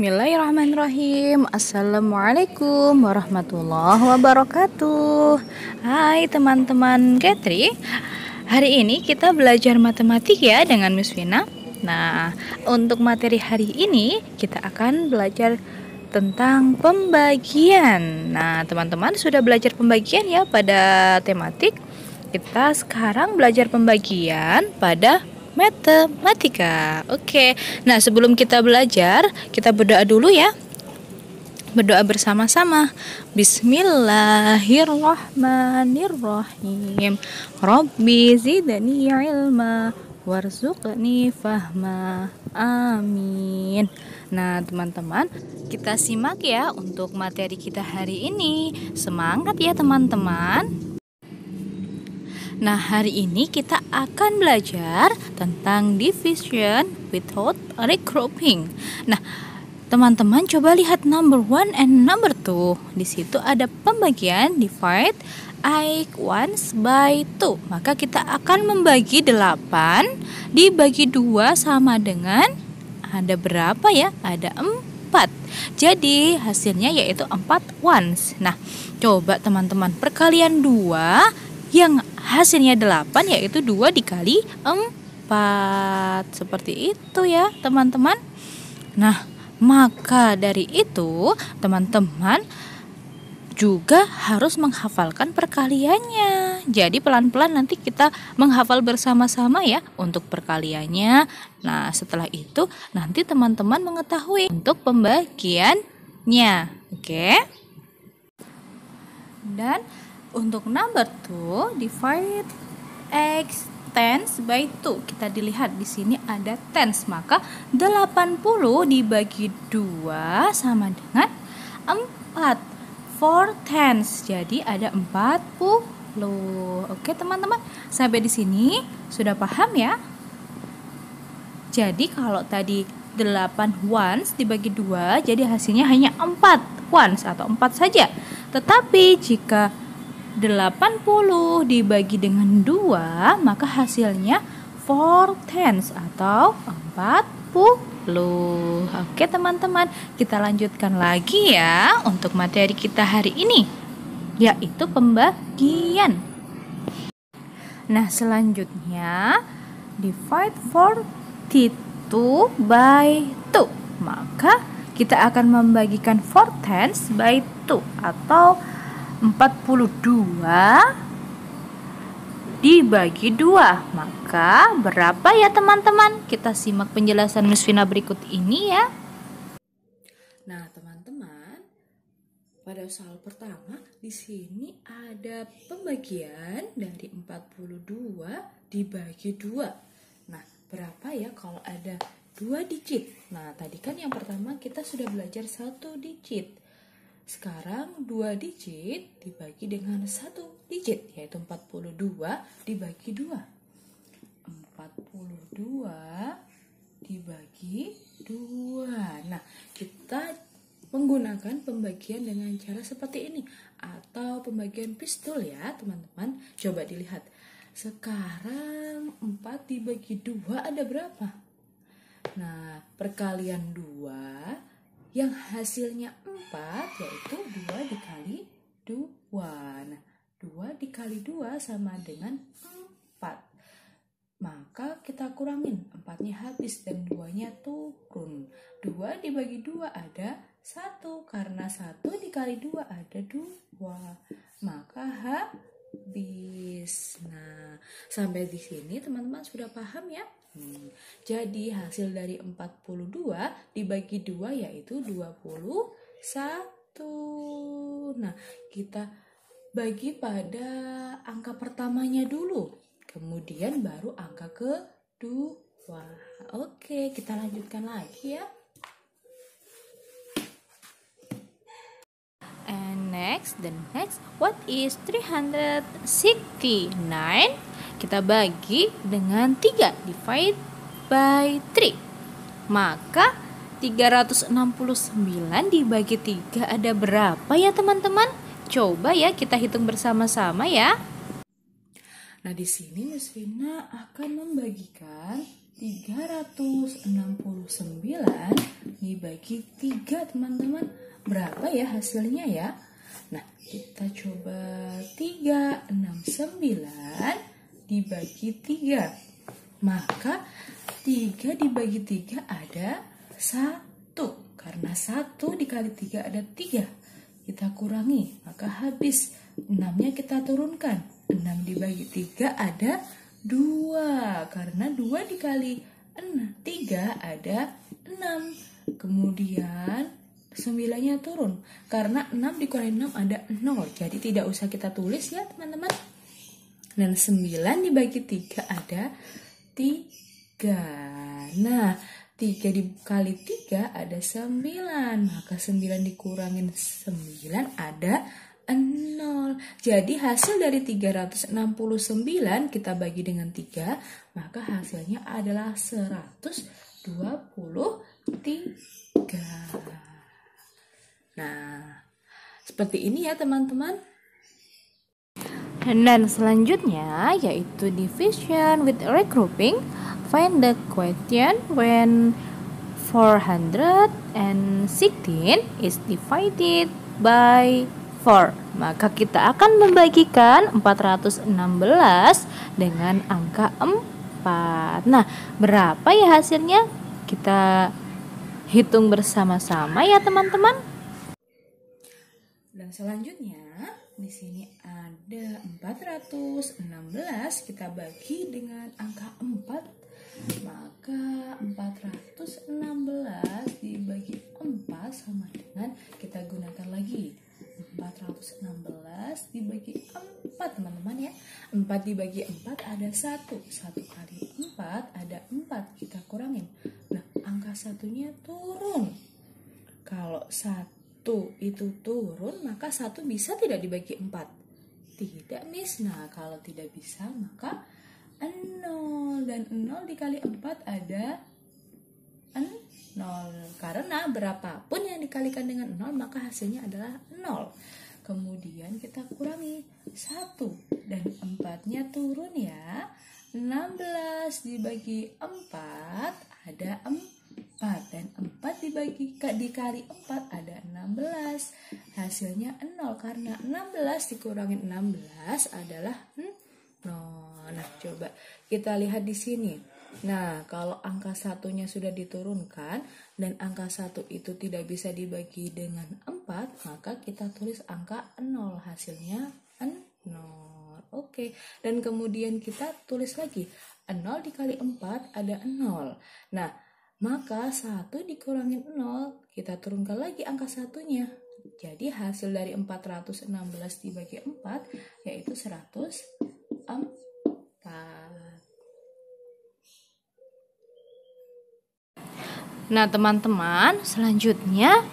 Bismillahirrahmanirrahim. Assalamualaikum warahmatullahi wabarakatuh. Hai teman-teman Getri. Hari ini kita belajar matematik ya dengan Miss Vina. Nah, untuk materi hari ini kita akan belajar tentang pembagian. Nah, teman-teman sudah belajar pembagian ya pada tematik. Kita sekarang belajar pembagian pada matematika. Oke. Nah, sebelum kita belajar, kita berdoa dulu ya. Berdoa bersama-sama. Bismillahirrahmanirrahim. Rabbi zidni ilma warzuqni fahma. Amin. Nah, teman-teman, kita simak ya untuk materi kita hari ini. Semangat ya, teman-teman. Nah, hari ini kita akan belajar tentang division without regrouping. Nah, teman-teman coba lihat number 1 and number 2. Di situ ada pembagian divide I once by 2. Maka kita akan membagi 8 dibagi 2 sama dengan ada berapa ya? Ada 4. Jadi hasilnya yaitu 4 ones. Nah, coba teman-teman perkalian 2 yang hasilnya 8 yaitu 2 dikali 4. Seperti itu ya teman-teman. Nah, maka dari itu teman-teman juga harus menghafalkan perkaliannya. Jadi pelan-pelan nanti kita menghafal bersama-sama ya untuk perkaliannya. Nah, setelah itu nanti teman-teman mengetahui untuk pembagiannya. Oke. Dan untuk number 2, divide x tens by 2. Kita dilihat di sini ada tens, maka 80 dibagi 2 sama dengan 4. 4 tens. Jadi ada 40. Oke, teman-teman. Sampai di sini sudah paham ya? Jadi kalau tadi 8 ones dibagi 2, jadi hasilnya hanya 4 ones atau 4 saja. Tetapi jika 80 dibagi dengan 2, maka hasilnya 4 tens atau 40. Oke teman-teman, kita lanjutkan lagi ya untuk materi kita hari ini, yaitu pembagian. Nah, selanjutnya divide 42 by 2. Maka kita akan membagikan 4 tens by 2 atau 42 dibagi 2. Maka berapa ya teman-teman? Kita simak penjelasan Miss Vina berikut ini ya. Nah, teman-teman, pada soal pertama di sini ada pembagian dari 42 dibagi 2. Nah, berapa ya kalau ada 2 digit? Nah, tadi kan yang pertama kita sudah belajar 1 digit. Sekarang 2 digit dibagi dengan 1 digit, yaitu 42 dibagi 2. 42 dibagi 2. Nah, kita menggunakan pembagian dengan cara seperti ini, atau pembagian pistol ya teman-teman. Coba dilihat. Sekarang 4 dibagi 2 ada berapa? Nah, perkalian 2 yang hasilnya 4 yaitu 2 dikali 2. Nah, 2 dikali 2 sama dengan 4. Maka kita kurangin, 4-nya habis dan 2-nya turun. 2 dibagi 2 ada 1, karena 1 dikali 2 ada 2. Maka habis. Nah, sampai di sini teman-teman sudah paham ya? Jadi hasil dari 42 dibagi 2 yaitu 21. Nah, kita bagi pada angka pertamanya dulu, kemudian baru angka kedua. Oke, kita lanjutkan lagi ya. And next, what is 369? Kita bagi dengan 3, divide by 3. Maka 369 dibagi 3 ada berapa ya teman-teman? Coba ya kita hitung bersama-sama ya. Nah, di sini Miss Vina akan membagikan 369 dibagi 3 teman-teman. Berapa ya hasilnya ya? Nah, kita coba 369 dibagi 3. Maka 3 dibagi 3 ada 1. Karena 1 dikali 3 ada 3. Kita kurangi, maka habis. 6-nya kita turunkan. 6 dibagi 3 ada 2. Karena 2 dikali 3 ada 6. Kemudian 9-nya turun. Karena 6 dikurangi 6 ada 0. Jadi tidak usah kita tulis ya teman-teman. Dan 9 dibagi 3 ada 3. Nah, 3 dikali 3 ada 9. Maka 9 dikurangin 9 ada 0. Jadi hasil dari 369 kita bagi dengan 3, maka hasilnya adalah 123. Nah, seperti ini ya teman-teman. Dan selanjutnya yaitu division with regrouping. Find the question when 416 is divided by 4. Maka kita akan membagikan 416 dengan angka 4. Nah, berapa ya hasilnya? Kita hitung bersama-sama ya teman-teman. Dan selanjutnya di sini ada 416 kita bagi dengan angka 4. Maka 416 dibagi 4 sama dengan kita gunakan lagi 416 dibagi 4 teman-teman ya. 4 dibagi 4 ada 1. 1 kali 4 ada 4. Kita kurangin. Nah, angka satunya turun. Kalau 1 itu turun, maka 1 bisa tidak dibagi 4? Tidak, Miss. Nah, kalau tidak bisa maka 0. Dan 0 dikali 4 ada 0. Karena berapapun yang dikalikan dengan 0 maka hasilnya adalah 0. Kemudian kita kurangi 1. Dan 4-nya turun ya. 16 dibagi 4 ada 4. Dan 4 dikali 4 ada 16. Hasilnya 0. Karena 16 dikurangi 16 adalah 0. Nah, coba kita lihat di sini. Nah, kalau angka satunya sudah diturunkan dan angka 1 itu tidak bisa dibagi dengan 4, maka kita tulis angka 0. Hasilnya 0. Oke. Dan kemudian kita tulis lagi. 0 dikali 4 ada 0. Nah, maka 1 dikurangi 0, kita turunkan lagi angka satunya. Jadi hasil dari 416 dibagi 4 yaitu 104. Nah teman-teman, selanjutnya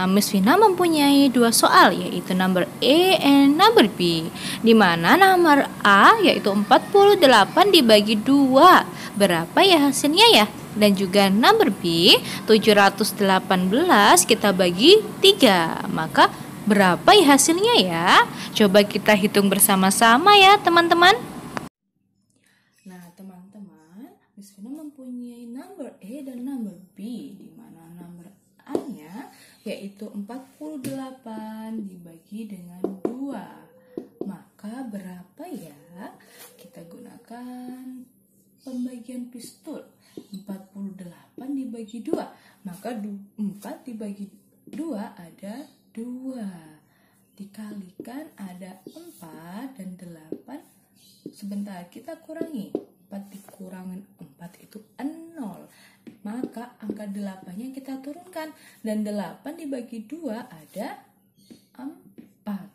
Miss Vina mempunyai 2 soal, yaitu number A and number B, di mana nomor A yaitu 48 dibagi 2. Berapa ya hasilnya ya? Dan juga number B 718 kita bagi 3. Maka berapa ya hasilnya ya? Coba kita hitung bersama-sama ya teman-teman. Nah teman-teman, Miss Vina mempunyai number A dan number B, di mana number A-nya yaitu 48 dibagi dengan 2. Maka berapa ya? Kita gunakan pembagian pistol. 48 dibagi 2. Maka 4 dibagi 2 ada 2. Dikalikan ada 4 dan 8. Sebentar, kita kurangi. 4 dikurangin 4 itu 0. Maka angka 8-nya kita turunkan. Dan 8 dibagi 2 ada 4.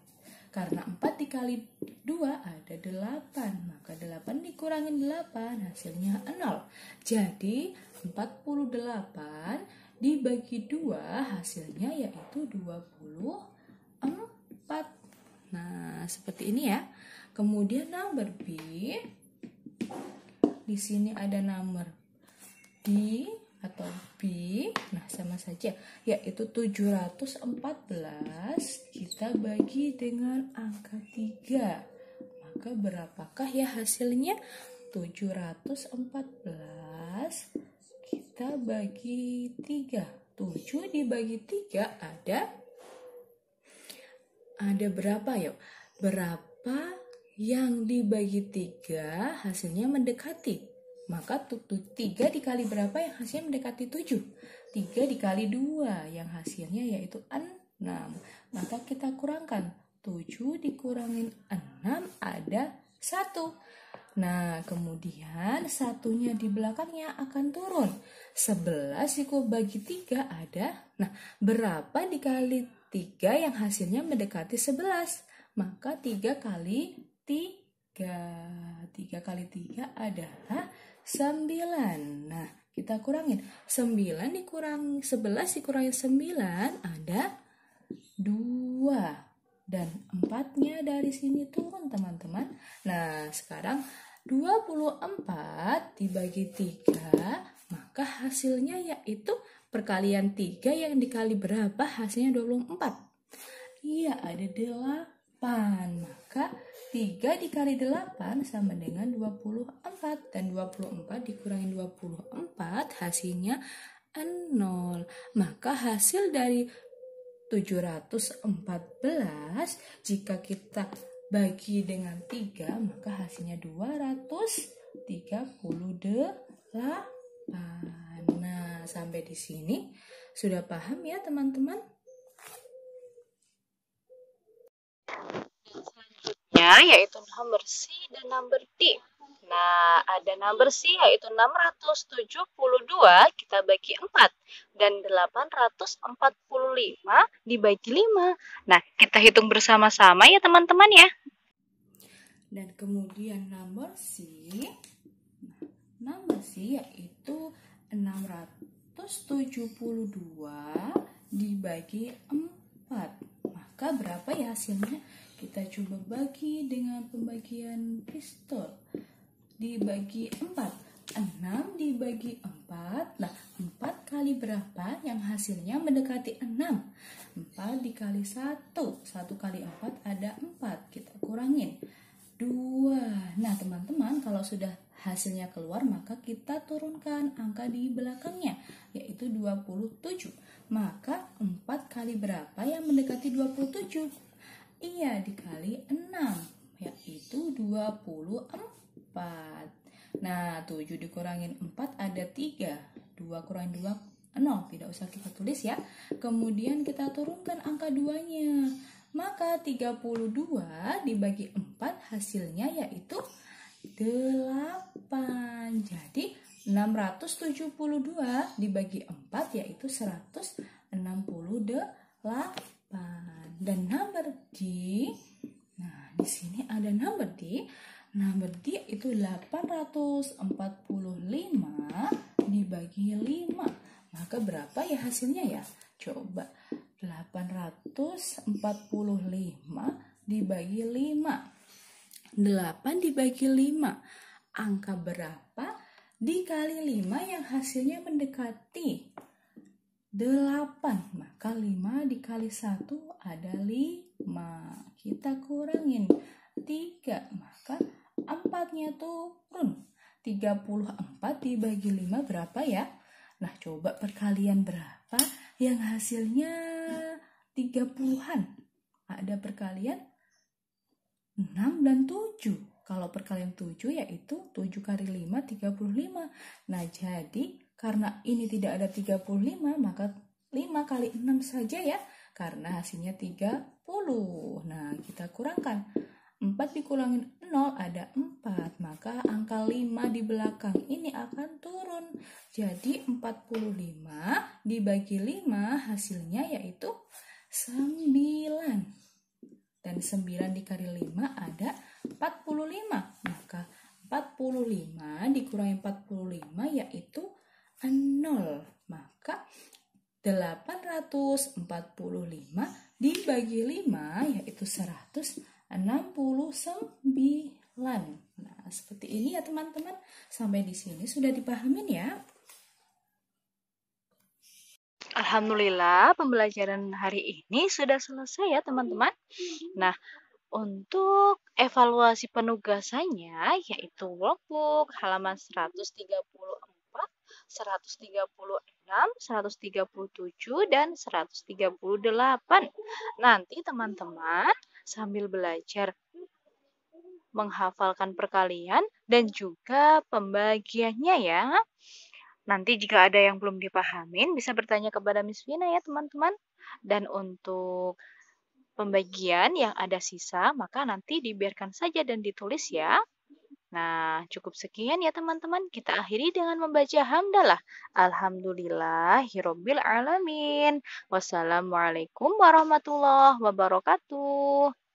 Karena 4 dikali 2 ada 8. Maka 8 dikurangin 8 hasilnya 0. Jadi 48 dibagi 2 hasilnya yaitu 24. Nah, seperti ini ya. Kemudian nomor B. Di sini ada nomor D atau B. Nah, sama saja, yaitu 714 kita bagi dengan angka 3. Maka berapakah ya hasilnya? 714 kita bagi 3. 7 dibagi 3 ada berapa yuk? Berapa yang dibagi 3 hasilnya mendekati? Maka 3 dikali berapa yang hasilnya mendekati 7? 3 dikali 2 yang hasilnya yaitu 6. Maka kita kurangkan. 7 dikurangin 6 ada 1. Nah, kemudian satunya di belakangnya akan turun. 11 dibagi 3 ada. Nah, berapa dikali 3 yang hasilnya mendekati 11? Maka 3 kali 3. 3 kali 3 adalah 9. Nah, kita kurangin. 9 dikurang 11 dikurangin 9 ada 2. Dan 4-nya dari sini turun, teman-teman. Nah, sekarang 24 dibagi 3, maka hasilnya yaitu perkalian 3 yang dikali berapa? Hasilnya 24. Iya, ada 8. Maka 3 dikali 8 sama dengan 24. Dan 24 dikurangin 24 hasilnya 0. Maka hasil dari 714 jika kita bagi dengan 3 maka hasilnya 238. Nah, sampai di sini sudah paham ya teman-teman? Selanjutnya yaitu nomor C dan nomor D. Nah, ada nomor C yaitu 672 kita bagi 4 dan 845 dibagi 5. Nah, kita hitung bersama-sama ya teman-teman ya. Dan kemudian nomor C yaitu 672 dibagi 4. Maka berapa ya hasilnya? Kita coba bagi dengan pembagian pistol. Dibagi 4. 6 dibagi 4. Nah, 4 kali berapa yang hasilnya mendekati 6? 4 dikali 1. 1 kali 4 ada 4. Kita kurangin. 2. Nah, teman-teman, kalau sudah hasilnya keluar, maka kita turunkan angka di belakangnya, yaitu 27. Maka 4 kali berapa yang mendekati 27? Iya, dikali 6, yaitu 24. Nah, 7 dikurangin 4 ada 3. 2 kurangin 2, 0. Tidak usah kita tulis ya. Kemudian kita turunkan angka 2-nya. Maka 32 dibagi 4 hasilnya yaitu 8. Jadi 672 dibagi 4 yaitu 168. Dan nomor D. Nah, di sini ada nomor D. Nomor D itu 845 dibagi 5. Maka berapa ya hasilnya ya? Coba 845 dibagi 5. 8 dibagi 5. Angka berapa dikali 5 yang hasilnya mendekati 8. Maka 5 dikali 1 ada 5. Kita kurangin 3. Maka 4-nya turun. 34 dibagi 5 berapa ya? Nah, coba perkalian berapa yang hasilnya 30-an? Ada perkalian 6 dan 7. Kalau perkalian 7 yaitu 7 kali 5, 35. Nah, jadi karena ini tidak ada 35, maka 5 kali 6 saja ya. Karena hasilnya 30. Nah, kita kurangkan. 4 dikurangin 0 ada 4. Maka angka 5 di belakang ini akan turun. Jadi 45 dibagi 5 hasilnya yaitu 9. Dan 9 dikali 5 ada 45. Maka 45 dikurangi 45 yaitu 0. Maka 845 dibagi 5 yaitu 169. Nah, seperti ini ya teman-teman. Sampai di sini sudah dipahamin ya? Alhamdulillah pembelajaran hari ini sudah selesai ya teman-teman. Nah, untuk evaluasi penugasannya yaitu workbook halaman 134 136, 137, dan 138. Nanti teman-teman sambil belajar menghafalkan perkalian dan juga pembagiannya ya. Nanti jika ada yang belum dipahamin bisa bertanya kepada Miss Vina ya teman-teman. Dan untuk pembagian yang ada sisa maka nanti dibiarkan saja dan ditulis ya. Nah, cukup sekian ya teman-teman. Kita akhiri dengan membaca hamdalah. Alhamdulillahirobbil alamin. Wassalamualaikum warahmatullahi wabarakatuh.